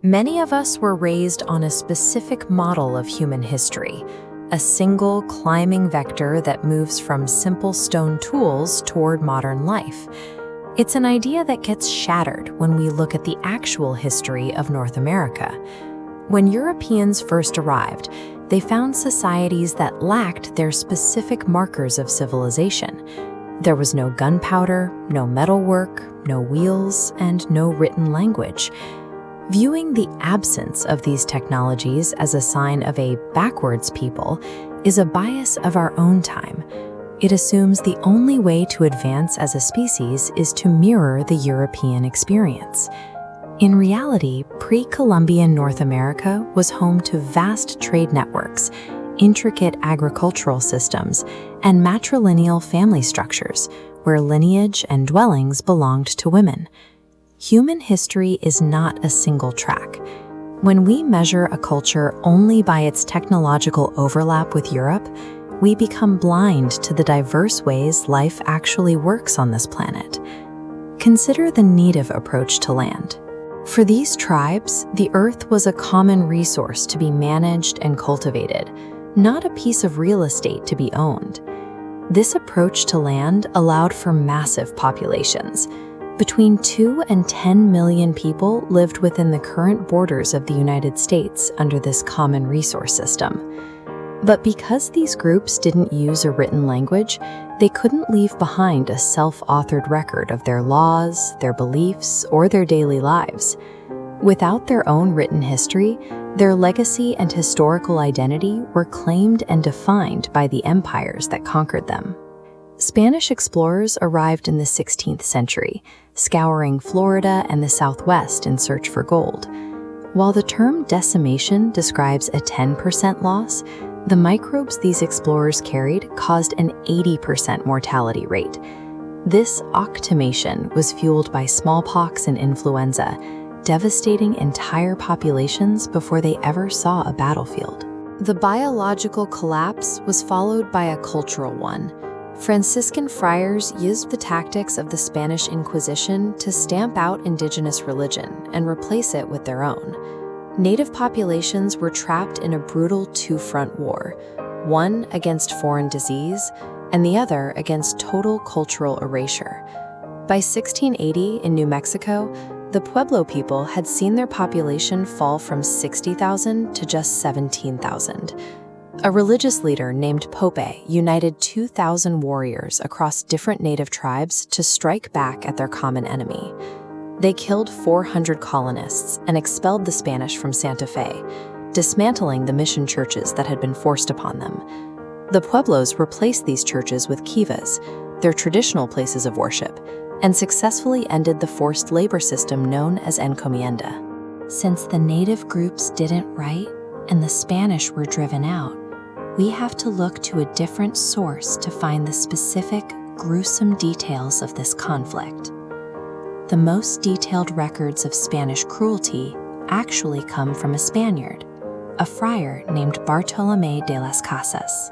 Many of us were raised on a specific model of human history, a single climbing vector that moves from simple stone tools toward modern life. It's an idea that gets shattered when we look at the actual history of North America. When Europeans first arrived, they found societies that lacked their specific markers of civilization. There was no gunpowder, no metalwork, no wheels, and no written language. Viewing the absence of these technologies as a sign of a backwards people is a bias of our own time. It assumes the only way to advance as a species is to mirror the European experience. In reality, pre-Columbian North America was home to vast trade networks, intricate agricultural systems, and matrilineal family structures, where lineage and dwellings belonged to women. Human history is not a single track. When we measure a culture only by its technological overlap with Europe, we become blind to the diverse ways life actually works on this planet. Consider the native approach to land. For these tribes, the earth was a common resource to be managed and cultivated, not a piece of real estate to be owned. This approach to land allowed for massive populations. Between 2 and 10 million people lived within the current borders of the United States under this common resource system. But because these groups didn't use a written language, they couldn't leave behind a self-authored record of their laws, their beliefs, or their daily lives. Without their own written history, their legacy and historical identity were claimed and defined by the empires that conquered them. Spanish explorers arrived in the 16th century, scouring Florida and the Southwest in search for gold. While the term decimation describes a 10% loss, the microbes these explorers carried caused an 80% mortality rate. This octomation was fueled by smallpox and influenza, devastating entire populations before they ever saw a battlefield. The biological collapse was followed by a cultural one. Franciscan friars used the tactics of the Spanish Inquisition to stamp out indigenous religion and replace it with their own. Native populations were trapped in a brutal two-front war, one against foreign disease and the other against total cultural erasure. By 1680 in New Mexico, the Pueblo people had seen their population fall from 60,000 to just 17,000. A religious leader named Pope united 2,000 warriors across different native tribes to strike back at their common enemy. They killed 400 colonists and expelled the Spanish from Santa Fe, dismantling the mission churches that had been forced upon them. The Pueblos replaced these churches with kivas, their traditional places of worship, and successfully ended the forced labor system known as encomienda. Since the native groups didn't write and the Spanish were driven out, we have to look to a different source to find the specific, gruesome details of this conflict. The most detailed records of Spanish cruelty actually come from a Spaniard, a friar named Bartolomé de las Casas.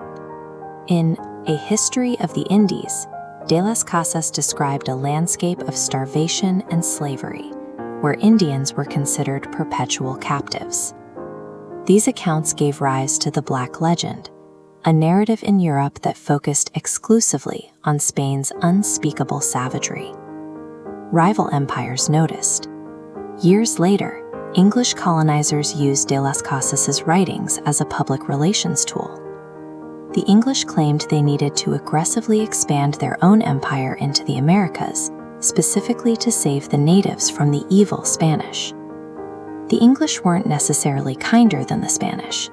In A History of the Indies, de las Casas described a landscape of starvation and slavery, where Indians were considered perpetual captives. These accounts gave rise to the Black Legend, a narrative in Europe that focused exclusively on Spain's unspeakable savagery. Rival empires noticed. Years later, English colonizers used de las Casas's writings as a public relations tool. The English claimed they needed to aggressively expand their own empire into the Americas, specifically to save the natives from the evil Spanish. The English weren't necessarily kinder than the Spanish.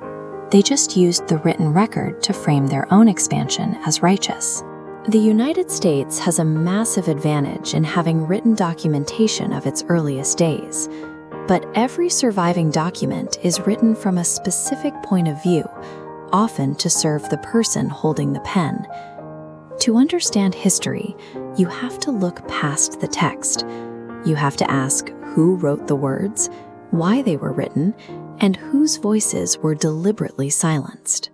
They just used the written record to frame their own expansion as righteous. The United States has a massive advantage in having written documentation of its earliest days, but every surviving document is written from a specific point of view, often to serve the person holding the pen. To understand history, you have to look past the text. You have to ask who wrote the words, why they were written, and whose voices were deliberately silenced.